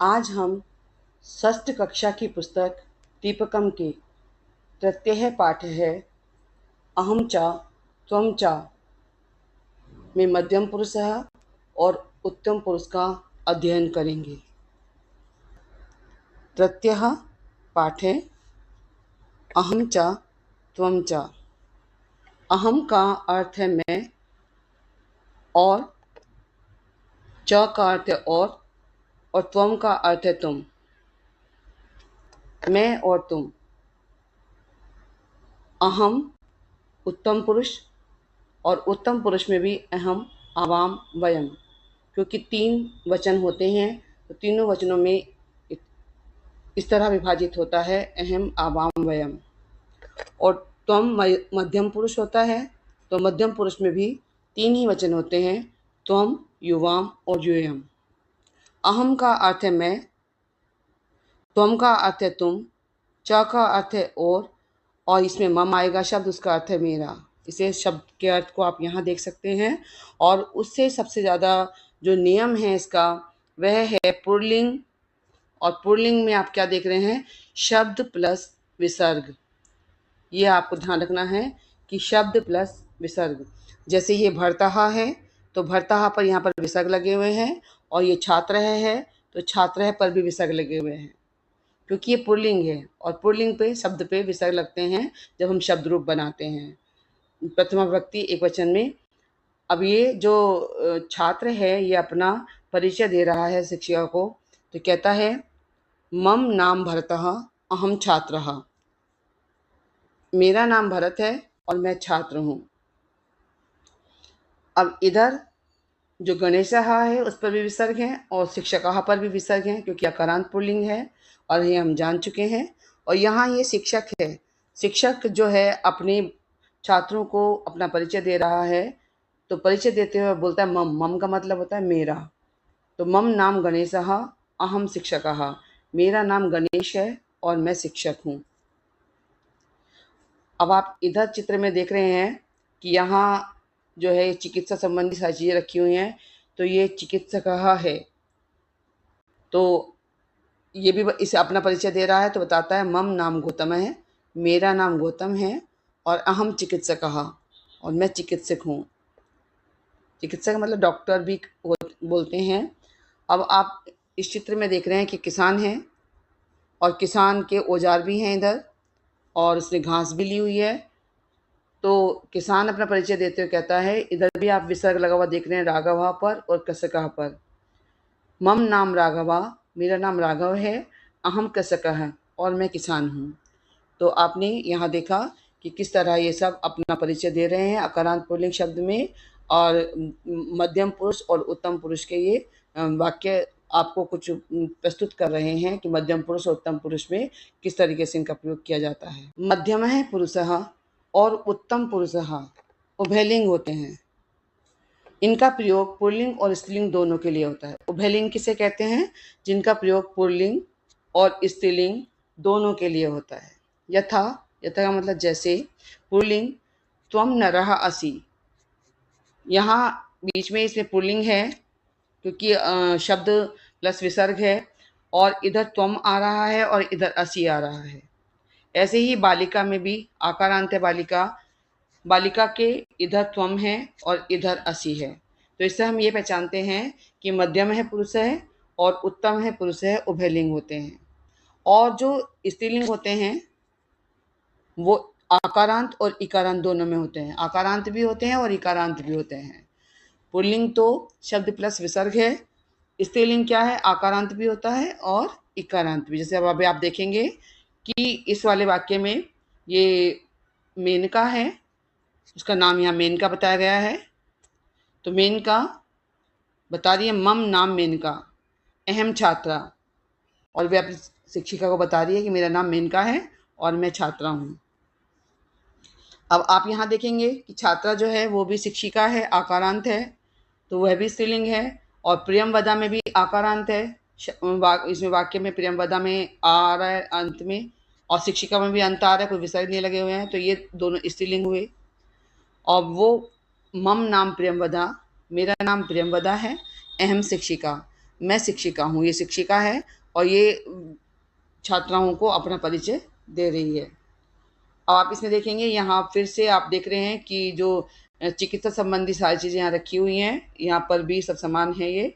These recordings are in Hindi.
आज हम षष्ठ कक्षा की पुस्तक दीपकम के तृतीय पाठ है अहम चा त्वम चा में मध्यम पुरुष और उत्तम पुरुष का अध्ययन करेंगे। तृतीय पाठ है अहम चा त्वम चा। अहम का अर्थ है मैं और च का अर्थ है और त्वम का अर्थ है तुम, मैं और तुम। अहम उत्तम पुरुष और उत्तम पुरुष में भी अहम आवाम वयम, क्योंकि 3 वचन होते हैं तो तीनों वचनों में इस तरह विभाजित होता है अहम आवाम वयम। और त्वम मध्यम पुरुष होता है तो मध्यम पुरुष में भी 3 ही वचन होते हैं, त्वम युवाम और यूयम। अहम का अर्थ है मैं, त्वम का अर्थ है तुम, च का अर्थ है और इसमें मम आएगा शब्द, उसका अर्थ है मेरा। इसे शब्द के अर्थ को आप यहाँ देख सकते हैं। और उससे सबसे ज़्यादा जो नियम है इसका वह है पुल्लिंग। और पुल्लिंग में आप क्या देख रहे हैं, शब्द प्लस विसर्ग। ये आपको ध्यान रखना है कि शब्द प्लस विसर्ग। जैसे ये भर्तहा है तो भर्तहा पर यहाँ पर विसर्ग लगे हुए हैं, और ये छात्र है तो छात्र पर भी विसर्ग लगे हुए हैं, क्योंकि ये पुल्लिंग है और पुल्लिंग पे शब्द पे विसर्ग लगते हैं जब हम शब्द रूप बनाते हैं प्रथमा विभक्ति एक वचन में। अब ये जो छात्र है ये अपना परिचय दे रहा है शिक्षिका को, तो कहता है मम नाम भरतः अहम छात्रः। मेरा नाम भरत है और मैं छात्र हूँ। अब इधर जो गणेशः है उस पर भी विसर्ग है और शिक्षकः पर भी विसर्ग है, क्योंकि अकारांत पुल्लिंग है और ये हम जान चुके हैं। और यहाँ ये शिक्षक है, शिक्षक जो है अपने छात्रों को अपना परिचय दे रहा है, तो परिचय देते हुए बोलता है मम। मम का मतलब होता है मेरा। तो मम नाम गणेशः अहम शिक्षकः, मेरा नाम गणेश है और मैं शिक्षक हूँ। अब आप इधर चित्र में देख रहे हैं कि यहाँ जो है चिकित्सा संबंधी सारी चीज़ें रखी हुई हैं, तो ये चिकित्सक है, तो ये भी इसे अपना परिचय दे रहा है। तो बताता है मम नाम गौतम है, मेरा नाम गौतम है और अहम चिकित्सक और मैं चिकित्सक हूँ। चिकित्सक मतलब डॉक्टर भी बोलते हैं। अब आप इस चित्र में देख रहे हैं कि किसान है और किसान के औजार भी हैं इधर, और उसने घास भी ली हुई है। तो किसान अपना परिचय देते हुए कहता है, इधर भी आप विसर्ग लगा हुआ देख रहे हैं राघवा पर और कसका पर। मम नाम राघवा, मेरा नाम राघव है, अहम कसकः और मैं किसान हूँ। तो आपने यहाँ देखा कि किस तरह ये सब अपना परिचय दे रहे हैं अकारांत पुल्लिंग शब्द में, और मध्यम पुरुष और उत्तम पुरुष के ये वाक्य आपको कुछ प्रस्तुत कर रहे हैं कि मध्यम पुरुष और उत्तम पुरुष में किस तरीके से इनका प्रयोग किया जाता है। मध्यम है पुरुषः और उत्तम पुरुषः उभयलिंग होते हैं। इनका प्रयोग पुल्लिंग और स्त्रीलिंग दोनों के लिए होता है। उभयलिंग किसे कहते हैं, जिनका प्रयोग पुल्लिंग और स्त्रीलिंग दोनों के लिए होता है। यथा, यथा का मतलब जैसे, पुल्लिंग त्वम नरः असि। यहाँ बीच में इसमें पुल्लिंग है क्योंकि शब्द प्लस विसर्ग है, और इधर त्वम आ रहा है और इधर असि आ रहा है। ऐसे ही बालिका में भी आकारांत है बालिका, बालिका के इधर त्वम है और इधर असि है। तो इससे हम ये पहचानते हैं कि मध्यम है पुरुष है और उत्तम है पुरुष है, उभयलिंग होते हैं। और जो स्त्रीलिंग होते हैं वो आकारांत और इकारांत दोनों में होते हैं। आकारांत भी होते हैं और इकारांत भी होते हैं। पुल्लिंग तो शब्द प्लस विसर्ग है, स्त्रीलिंग क्या है, आकारांत भी होता है और इकारांत भी। जैसे अब अभी आप देखेंगे कि इस वाले वाक्य में ये मेनका है, उसका नाम यहाँ मेनका बताया गया है। तो मेनका बता रही है मम नाम मेनका अहम छात्रा, और वे अपनी शिक्षिका को बता रही है कि मेरा नाम मेनका है और मैं छात्रा हूँ। अब आप यहाँ देखेंगे कि छात्रा जो है वो भी शिक्षिका है, आकारांत है, तो वह भी स्त्रीलिंग है। और प्रियमवदा में भी आकारांत है, इसमें वाक्य में प्रियमवदा में आ रहा है अंत में, और शिक्षिका में भी अंत आ रहा है, कोई विसर्ग नहीं लगे हुए हैं, तो ये दोनों स्त्रीलिंग हुए। और वो मम नाम प्रियमवदा, मेरा नाम प्रियमवदा है, अहम शिक्षिका, मैं शिक्षिका हूँ। ये शिक्षिका है और ये छात्राओं को अपना परिचय दे रही है। अब आप इसमें देखेंगे, यहाँ फिर से आप देख रहे हैं कि जो चिकित्सा संबंधी सारी चीज़ें यहाँ रखी हुई हैं, यहाँ पर भी सब समान है ये।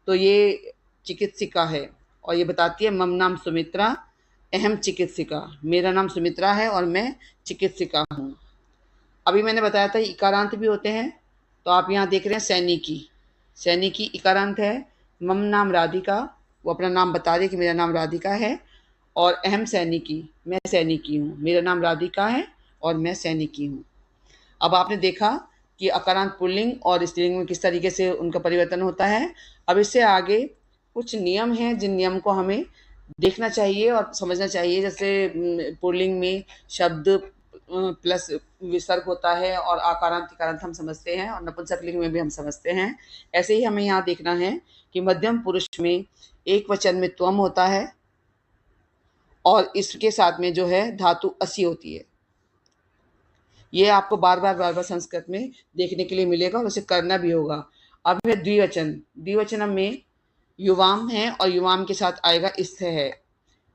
तो ये चिकित्सिका है और ये बताती है मम नाम सुमित्रा अहम चिकित्सिका, मेरा नाम सुमित्रा है और मैं चिकित्सिका हूँ। अभी मैंने बताया था इकारांत भी होते हैं, तो आप यहाँ देख रहे हैं सैनिकी, सैनिकी इकारांत है। मम नाम राधिका, वो अपना नाम बता रही है कि मेरा नाम राधिका है। और अहम सैनिकी, मैं सैनिकी हूँ, मेरा नाम राधिका है और मैं सैनिकी हूँ। अब आपने देखा कि अकारांत पुल्लिंग और स्त्रीलिंग में किस तरीके से उनका परिवर्तन होता है। अब इससे आगे कुछ नियम हैं जिन नियम को हमें देखना चाहिए और समझना चाहिए। जैसे पुल्लिंग में शब्द प्लस विसर्ग होता है और आकारांत इकारांत हम समझते हैं और नपुंसकलिंग में भी हम समझते हैं। ऐसे ही हमें यहाँ देखना है कि मध्यम पुरुष में एक वचन में त्वम होता है और इसके साथ में जो है धातु असी होती है। ये आपको बार बार संस्कृत में देखने के लिए मिलेगा और उसे करना भी होगा। अब है द्विवचन, द्विवचनम में युवाम है और युवाम के साथ आएगा स्थ है।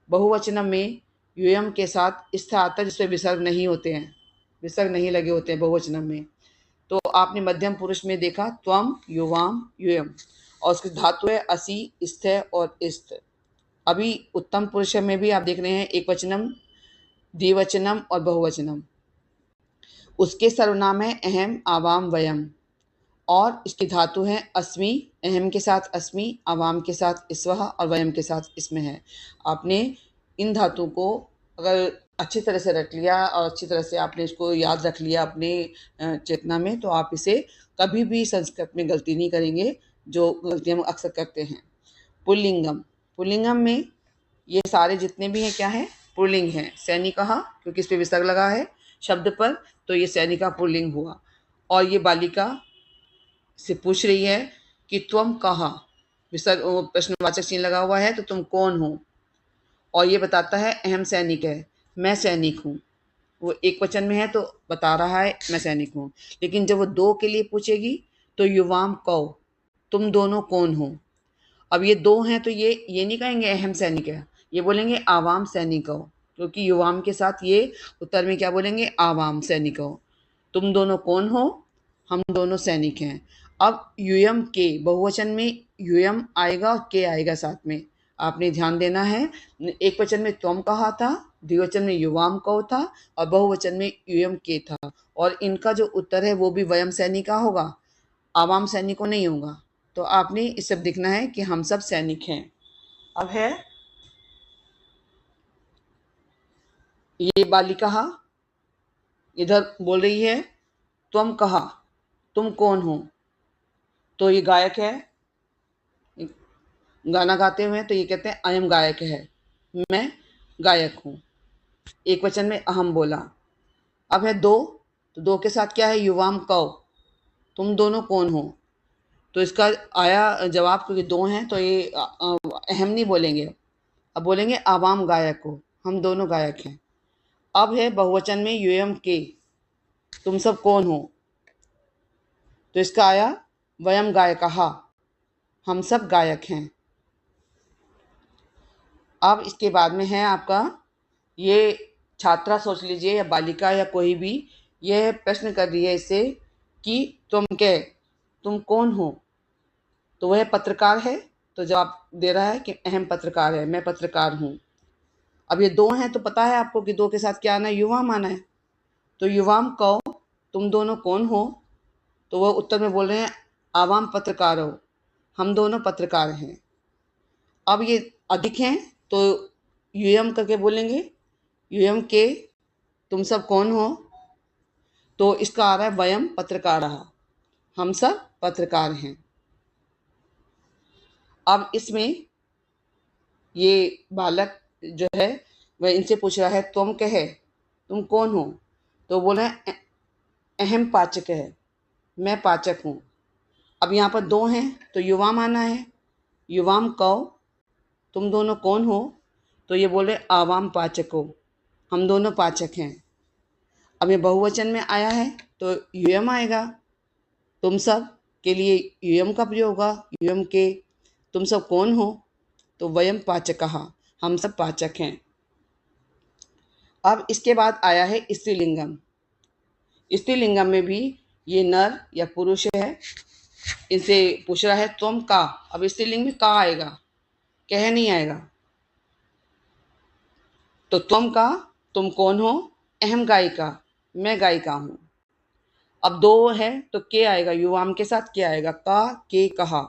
बहुवचनम में युयम के साथ स्थ आता है जिसमें विसर्ग नहीं होते हैं, विसर्ग नहीं लगे होते हैं बहुवचनम में। तो आपने मध्यम पुरुष में देखा त्वम, युवाम, युयम और उसकी धातु है असी, स्थ और इस्त। अभी उत्तम पुरुष में भी आप देख रहे हैं एक वचनम, द्विवचनम और बहुवचनम। उसके सर्वनाम है अहम, आवाम, वयम और इसकी धातु है अस्मि, अहम के साथ अस्मि, आवाम के साथ स्व और वयम के साथ इसमें है। आपने इन धातु को अगर अच्छी तरह से रख लिया और अच्छी तरह से आपने इसको याद रख लिया अपने चेतना में, तो आप इसे कभी भी संस्कृत में गलती नहीं करेंगे, जो गलती हम अक्सर करते हैं। पुल्लिंगम, पुल्लिंगम में ये सारे जितने भी हैं क्या है, पुल्लिंग हैं। सैनिकः क्योंकि इस पे विसर्ग लगा है शब्द पर, तो ये सैनिका पुल्लिंग हुआ। और ये बालिका से पूछ रही है कि तुम कहाँ, विसर्ग प्रश्नवाचक चिन्ह लगा हुआ है तो तुम कौन हो, और ये बताता है अहम सैनिक है, मैं सैनिक हूँ। वो एक वचन में है तो बता रहा है मैं सैनिक हूँ। लेकिन जब वो दो के लिए पूछेगी तो युवाम कौ, तुम दोनों कौन हो। अब ये दो हैं तो ये नहीं कहेंगे अहम सैनिक है, ये बोलेंगे आवाम सैनिक हो, क्योंकि युवाम के साथ ये उत्तर में क्या बोलेंगे, आवाम सैनिक हो। तुम दोनों कौन हो, हम दोनों सैनिक हैं। अब यूयम के, बहुवचन में यूयम आएगा और के आएगा साथ में, आपने ध्यान देना है। एक वचन में त्वम कहा था, द्विवचन में युवाम कौ था और बहुवचन में यूयम के था। और इनका जो उत्तर है वो भी वयम सैनिका होगा, आवाम सैनिकों नहीं होगा। तो आपने इस सब दिखना है कि हम सब सैनिक हैं। अब है ये बालिका इधर बोल रही है तुम कहा, तुम कौन हो। तो ये गायक है, गाना गाते हुए, तो ये कहते हैं अयम गायक है, मैं गायक हूँ। एक वचन में अहम बोला। अब है दो, तो दो के साथ क्या है, युवाम कौ, तुम दोनों कौन हो। तो इसका आया जवाब, क्योंकि दो हैं तो ये अहम नहीं बोलेंगे, अब बोलेंगे आवाम गायक हो, हम दोनों गायक हैं। अब है बहुवचन में यूयम के, तुम सब कौन हो, तो इसका आया वयम गायकहा, हम सब गायक हैं। अब इसके बाद में है आपका, ये छात्रा सोच लीजिए या बालिका या कोई भी, यह प्रश्न कर रही है इससे कि तुम कौन हो। तो वह पत्रकार है, तो जवाब दे रहा है कि अहम पत्रकार है, मैं पत्रकार हूँ। अब ये दो हैं तो पता है आपको कि दो के साथ क्या आना है, युवाम आना है। तो युवाम कौ, तुम दोनों कौन हो, तो वह उत्तर में बोल रहे हैं आवाम पत्रकार हो, हम दोनों पत्रकार हैं। अब ये अधिक हैं तो यूयम करके बोलेंगे, यूयम के, तुम सब कौन हो, तो इसका आ रहा है वयम पत्रकार, हम सब पत्रकार हैं। अब इसमें ये बालक जो है वह इनसे पूछ रहा है तुम कहे, तुम कौन हो, तो बोल रहे हैं अहम पाचक है, मैं पाचक हूँ। अब यहाँ पर दो हैं तो युवाम आना है, युवाम कौ, तुम दोनों कौन हो, तो ये बोल रहे आवाम पाचक हो, हम दोनों पाचक हैं। अब ये बहुवचन में आया है तो यूयम आएगा, तुम सब के लिए यूयम का प्रयोग होगा, यूयम के, तुम सब कौन हो? तो वयम पाचकः, हम सब पाचक हैं। अब इसके बाद आया है स्त्रीलिंगम। स्त्रीलिंगम में भी ये नर या पुरुष है। इनसे पूछ रहा है त्वम का। अब स्त्रीलिंग में का आएगा, कह नहीं आएगा। तो त्वम का, तुम कौन हो? अहम गायिका, मैं गायिका हूँ। अब दो है तो के आएगा, युवाम के साथ के आएगा, का के कहा।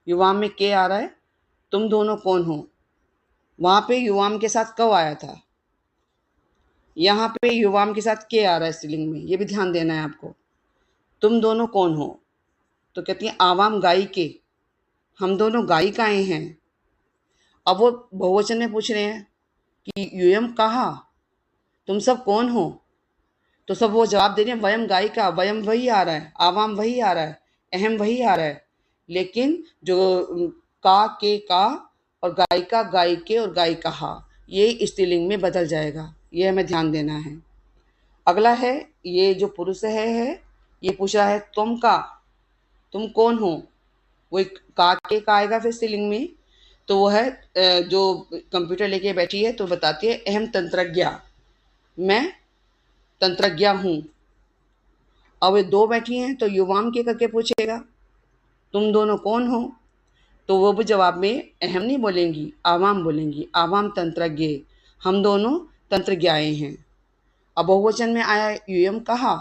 युवाम में के आ रहा है, तुम दोनों कौन हो। वहां पे युवाम के साथ कब आया था, यहाँ पे युवाम के साथ के आ रहा है स्त्रीलिंग में, ये भी ध्यान देना है आपको। तुम दोनों कौन हो, तो कहती है आवाम गायी के, हम दोनों गायिकाएं हैं। अब वो बहुवचन में पूछ रहे हैं कि यूयम कहा, तुम सब कौन हो। तो सब वो जवाब दे रहे हैं वयम गायिका, वयम वही आ रहा है, आवाम वही आ रहा है, अहम वही आ रहा है। लेकिन जो का के का और गायिका गायिके और गायिका, ये स्त्रीलिंग में बदल जाएगा, ये हमें ध्यान देना है। अगला है ये जो पुरुष है ये पूछ रहा है तुम का, तुम कौन हो। वो एक का के का आएगा फिर स्त्रीलिंग में। तो वो है जो कंप्यूटर लेके बैठी है तो बताती है अहम तंत्रज्ञा, मैं तंत्रज्ञ हूँ। अब ये दो बैठी हैं तो युवाम के करके पूछेगा तुम दोनों कौन हो। तो वो भी जवाब में अहम नहीं बोलेंगी, आवाम बोलेंगी, आवाम तंत्रज्ञ, हम दोनों तंत्रज्ञाएं हैं। अब बहुवचन में आया यूयम कहा,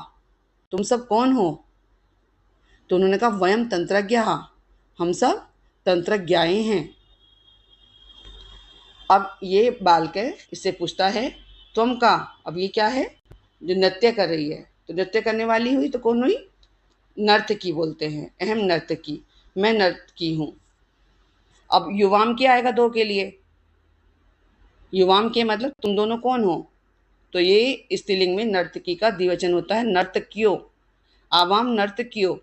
तुम सब कौन हो। तो उन्होंने कहा वयम तंत्रज्ञ, हम सब तंत्रज्ञाएं हैं। अब ये बालक इससे पूछता है तुम का। अब ये क्या है, जो नृत्य कर रही है, तो नृत्य करने वाली हुई तो कौन हुई, नर्तकी बोलते हैं, अहम नर्तकी, मैं नर्तकी हूँ। अब युवाम क्या आएगा दो के लिए, युवाम के मतलब तुम दोनों कौन हो। तो ये स्त्रीलिंग में नर्तकी का द्विवचन होता है, नर्तकियों, आवाम नर्तकियों।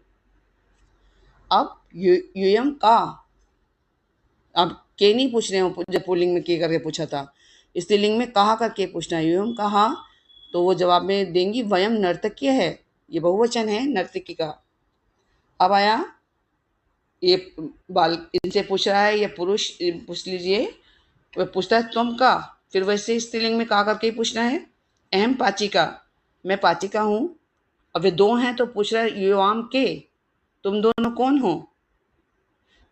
अब यूयम का, अब के नहीं पूछ रहे हो, जब पुल्लिंग में के करके पूछा था, स्त्रीलिंग में कहा करके पूछना है, यूयम कहा। तो वो जवाब में देंगी वयम नर्तक्य है, ये बहुवचन है नर्तकी का। अब आया ये बाल, इनसे पूछ रहा है ये पुरुष, पूछ लीजिए। वह पूछता है तुम का, फिर वैसे स्त्रीलिंग में कहा करके ही पूछना है, अहम पाचिका, मैं पाचिका हूँ। अब वे दो हैं तो पूछ रहा है युवाम के, तुम दोनों कौन हो।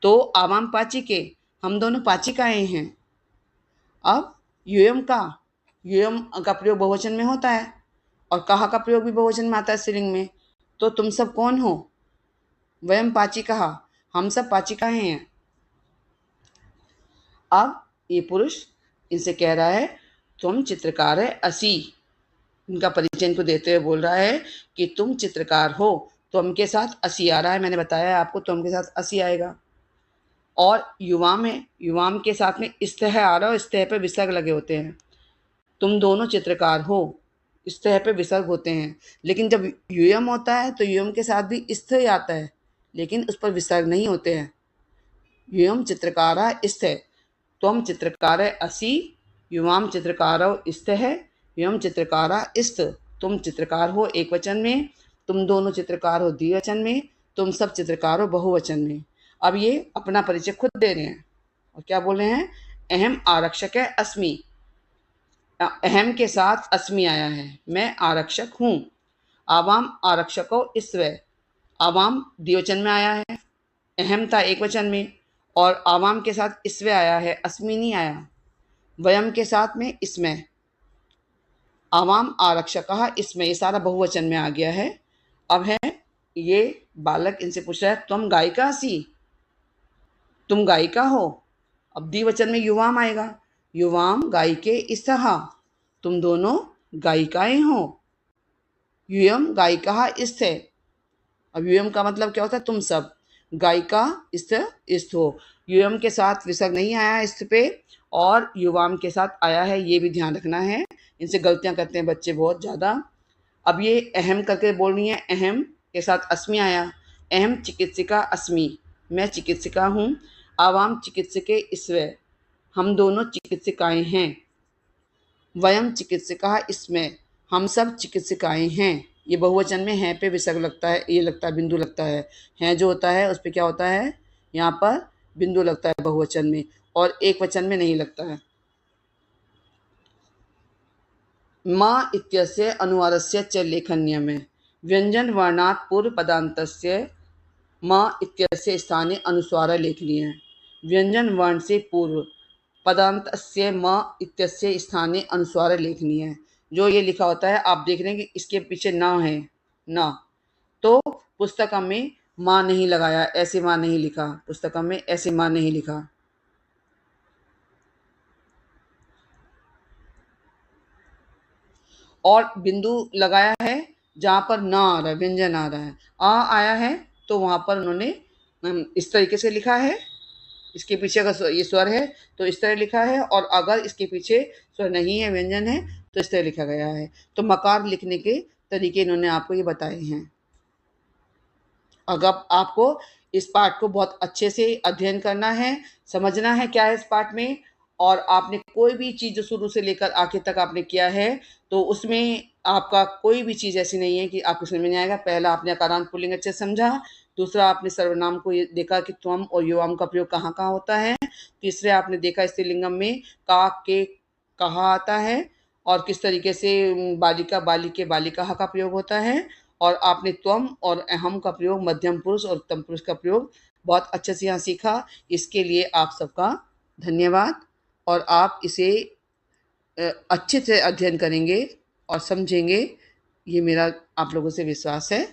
तो आवाम पाची के, हम दोनों पाचिकाएं हैं। अब यूयम का, यूयम का प्रयोग बहुवचन में होता है और कहा का प्रयोग भी बहुवचन में आता है स्त्रीलिंग में। तो तुम सब कौन हो, वयम पाचिका, हम सब पाचिकाएं हैं। अब ये पुरुष इनसे कह रहा है तुम चित्रकार है असी, इनका परिचय इनको देते हुए बोल रहा है कि तुम चित्रकार हो। तुम के साथ असी आ रहा है, मैंने बताया आपको तुम के साथ असी आएगा। और युवाम है, युवाम के साथ में इस्तः आ रहा है और इस्तः पे विसर्ग लगे होते हैं। तुम दोनों चित्रकार हो, इस्तः पे विसर्ग होते हैं। लेकिन जब यूयम होता है तो यूयम के साथ भी इस्तः आता है, लेकिन उस पर विसर्ग नहीं होते हैं। यूयम चित्रकारा इस्तः, त्वम चित्रकार असि, युवाम चित्रकारौ इस्तः, यूयम चित्रकारा इस्त, तुम चित्रकार हो एक वचन में, तुम दोनों चित्रकार हो द्विवचन में, तुम सब चित्रकार हो बहुवचन में। अब ये अपना परिचय खुद दे रहे हैं और क्या बोल रहे हैं, अहम आरक्षक है अस्मि, अहम के साथ अस्मि आया है, मैं आरक्षक हूँ। आवाम आरक्षको इस्व, आवाम द्विवचन में आया है, अहम था एक वचन में, और आवाम के साथ इसवे आया है, अस्मि नहीं आया। वयम के साथ में इसमें, आवाम आरक्षकः इसमें, ये सारा बहुवचन में आ गया है। अब है ये बालक इनसे पूछ रहा है तुम गायिका सी, तुम गायिका हो। अब द्विवचन में युवाम आएगा, युवाम गायिके इस्तः, तुम दोनों गायिकाएं हो। यूयम गायिका इस्थे, अब यूयम का मतलब क्या होता है, तुम सब, गायिका इस्त इस्त हो। यूयम के साथ विसर्ग नहीं आया इस्त पे, और युवाम के साथ आया है, ये भी ध्यान रखना है। इनसे गलतियां करते हैं बच्चे बहुत ज़्यादा। अब ये अहम करके बोल रही है, अहम के साथ अस्मि आया, अहम चिकित्सिका अस्मि, मैं चिकित्सिका हूँ। आवाम चिकित्सके इसवे, हम दोनों चिकित्सिकाएं हैं। वयम चिकित्सिका इसमें, हम सब चिकित्सिकाएं हैं। ये बहुवचन में हैं पे विसर्ग लगता है, ये लगता है बिंदु लगता है जो होता है उस पर क्या होता है, यहाँ पर बिंदु लगता है बहुवचन में और एक वचन में नहीं लगता है। मा इत्यस्य अनुवादस्य च लेखन्यमे व्यंजन वर्णात् पूर्व पदान्तस्य मा इत्यस्य स्थाने अनुस्वारः लेखनीय है। व्यंजन वर्ण से पूर्व पदान्तस्य म इत्यस्य स्थाने अनुस्वारः लेखनीय है। जो ये लिखा होता है आप देख रहे हैं कि इसके पीछे न है, न, तो पुस्तक में माँ नहीं लगाया, ऐसे माँ नहीं लिखा, पुस्तक में ऐसे माँ नहीं लिखा। और बिंदु लगाया है जहाँ पर न आ रहा है, व्यंजन आ रहा है। आ आया है तो वहाँ पर उन्होंने इस तरीके से लिखा है। इसके पीछे अगर ये स्वर है तो इस तरह लिखा है, और अगर इसके पीछे स्वर नहीं है, व्यंजन है, तो इस तरह लिखा गया है। तो मकार लिखने के तरीके इन्होंने आपको ये बताए हैं। अगर आपको इस पाठ को बहुत अच्छे से अध्ययन करना है, समझना है क्या है इस पाठ में, और आपने कोई भी चीज़ जो शुरू से लेकर आखिर तक आपने किया है, तो उसमें आपका कोई भी चीज़ ऐसी नहीं है कि आपको समझ में नहीं आएगा। पहला आपने अकारांत पुल्लिंग अच्छे से समझा, दूसरा आपने सर्वनाम को ये देखा कि त्वम और युवाम का प्रयोग कहाँ कहाँ होता है, तीसरे आपने देखा स्त्रीलिंगम में का के कहाँ आता है और किस तरीके से बालिका बालिके बालिका का प्रयोग होता है, और आपने त्वम और अहम का प्रयोग, मध्यम पुरुष और उत्तम पुरुष का प्रयोग बहुत अच्छे से यहाँ सीखा। इसके लिए आप सबका धन्यवाद, और आप इसे अच्छे से अध्ययन करेंगे और समझेंगे, ये मेरा आप लोगों से विश्वास है।